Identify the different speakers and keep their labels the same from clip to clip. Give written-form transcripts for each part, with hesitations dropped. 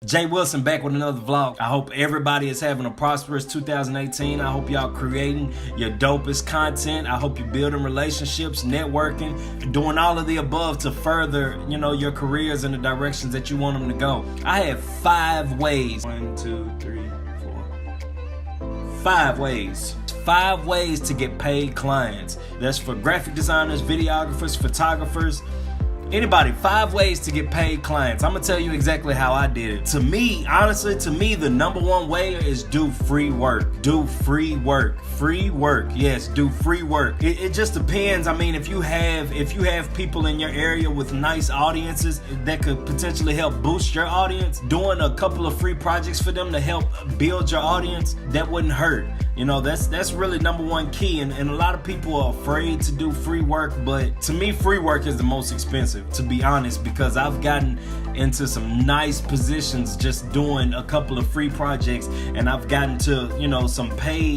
Speaker 1: Jay Wilson back with another vlog. I hope everybody is having a prosperous 2018. I hope y'all creating your dopest content. I hope you're building relationships, networking, doing all of the above to further, your careers in the directions that you want them to go. I have 5 ways. 1, 2, 3, 4. 5 ways. 5 ways to get paid clients. That's for graphic designers, videographers, photographers, anybody. 5 ways to get paid clients. I'm gonna tell you exactly how I did it. To me, honestly, the number one way is do free work. Do free work. Free work. Yes, do free work. It just depends. I mean, if you have people in your area with nice audiences that could potentially help boost your audience, doing a couple of free projects for them to help build your audience, that wouldn't hurt. That's really number one key. And a lot of people are afraid to do free work, but to me, free work is the most expensive, to be honest, because I've gotten into some nice positions just doing a couple of free projects, and I've gotten to,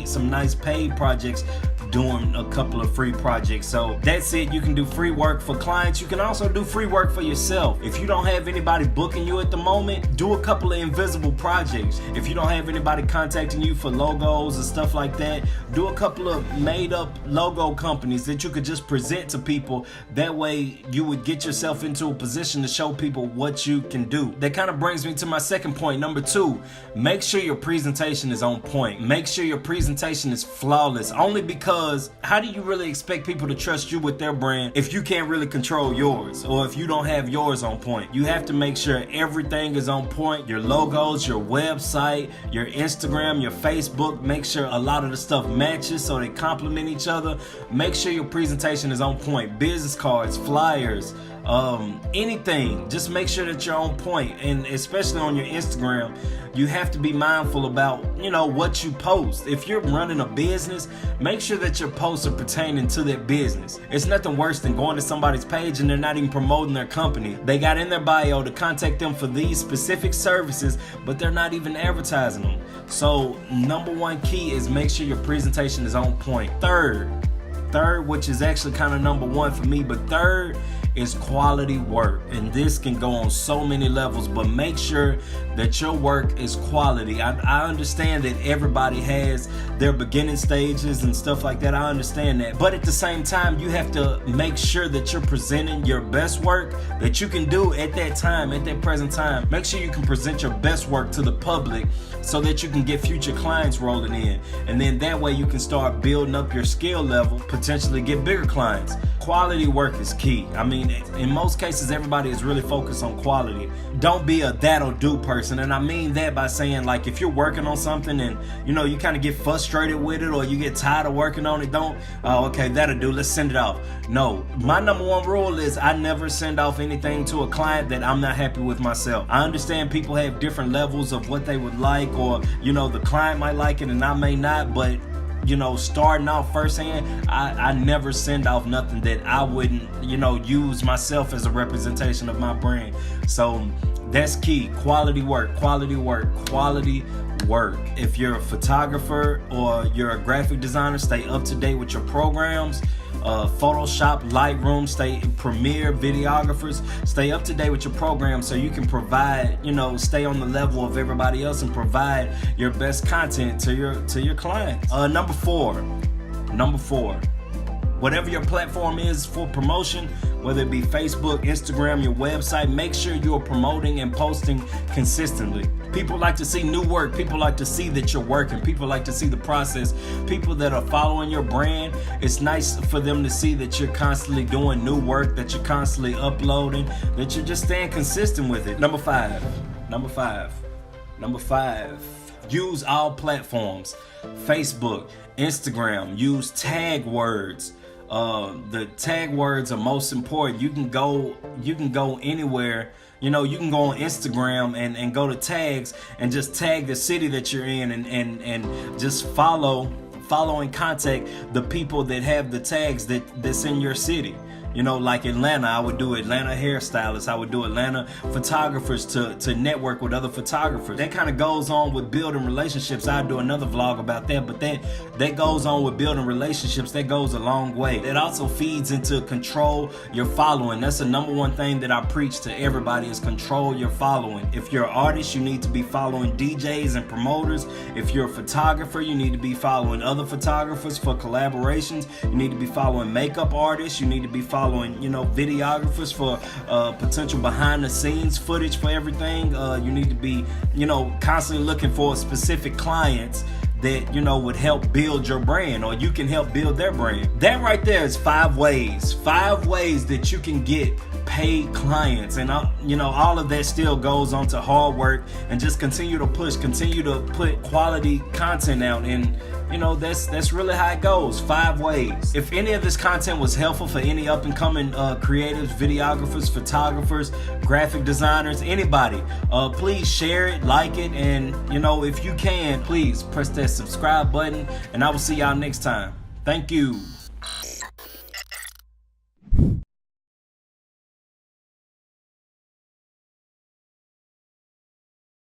Speaker 1: some nice paid projects doing a couple of free projects. So that's it. You can do free work for clients. You can also do free work for yourself. If you don't have anybody booking you at the moment, do a couple of invisible projects. If you don't have anybody contacting you for logos and stuff like that, do a couple of made up logo companies that you could just present to people. That way you would get yourself into a position to show people what you can do. That kind of brings me to my second point. Number 2, make sure your presentation is on point. Make sure your presentation is flawless. Only because how do you really expect people to trust you with their brand if you can't really control yours, or if you don't have yours on point? You have to make sure everything is on point. Your logos, your website, your Instagram, your Facebook, make sure a lot of the stuff matches so they complement each other. Make sure your presentation is on point. Business cards, flyers, anything, just make sure that you're on point. And especially on your Instagram, you have to be mindful about what you post. If you're running a business, make sure that your posts are pertaining to that business. It's nothing worse than going to somebody's page and they're not even promoting their company. They got in their bio to contact them for these specific services, but they're not even advertising them. So number one key is make sure your presentation is on point. Third, which is actually kind of number 1 for me, but third is quality work. And this can go on so many levels, but make sure that your work is quality. I understand that everybody has their beginning stages and stuff like that. I understand that. But at the same time, you have to make sure that you're presenting your best work that you can do at that time, at that present time. Make sure you can present your best work to the public so that you can get future clients rolling in. And then that way you can start building up your skill level, potentially get bigger clients. Quality work is key. I mean, in most cases, everybody is really focused on quality. Don't be a that'll do person. And I mean that by saying, like, if you're working on something and, you kind of get frustrated with it, or you get tired of working on it, okay, that'll do, let's send it off. No, my number 1 rule is I never send off anything to a client that I'm not happy with myself. I understand people have different levels of what they would like, or, the client might like it and I may not, but starting off firsthand, I never send off nothing that I wouldn't, use myself as a representation of my brand. So that's key. Quality work, quality work, quality work. If you're a photographer or you're a graphic designer, stay up to date with your programs. Photoshop, Lightroom, Premiere, videographers, stay up to date with your program so you can provide, stay on the level of everybody else and provide your best content to your clients. Number four, whatever your platform is for promotion, whether it be Facebook, Instagram, your website, make sure you're promoting and posting consistently. People like to see new work. People like to see that you're working. People like to see the process. People that are following your brand, it's nice for them to see that you're constantly doing new work, that you're constantly uploading, that you're just staying consistent with it. Number five, use all platforms. Facebook, Instagram, use tag words. The tag words are most important. You can go anywhere. You can go on Instagram and go to tags and just tag the city that you're in and just follow and contact the people that have the tags that's in your city. You know, like Atlanta, I would do Atlanta hairstylists. I would do Atlanta photographers to network with other photographers. That kind of goes on with building relationships. I'll do another vlog about that, but that goes on with building relationships. That goes a long way. It also feeds into control your following. That's the number one thing that I preach to everybody is control your following. If you're an artist, you need to be following DJs and promoters. If you're a photographer, you need to be following other photographers for collaborations. You need to be following makeup artists. You need to be following, you know, videographers for potential behind the scenes footage for everything. You need to be, you know, constantly looking for specific clients that, you know, would help build your brand, or you can help build their brand. That right there is 5 ways that you can get paid clients. And you know, all of that still goes on to hard work and just continue to put quality content out. And you know, that's really how it goes. 5 ways. If any of this content was helpful for any up and coming creatives, videographers, photographers, graphic designers, anybody, please share it, like it, and you know, if you can, please press that subscribe button, and I will see y'all next time. Thank you.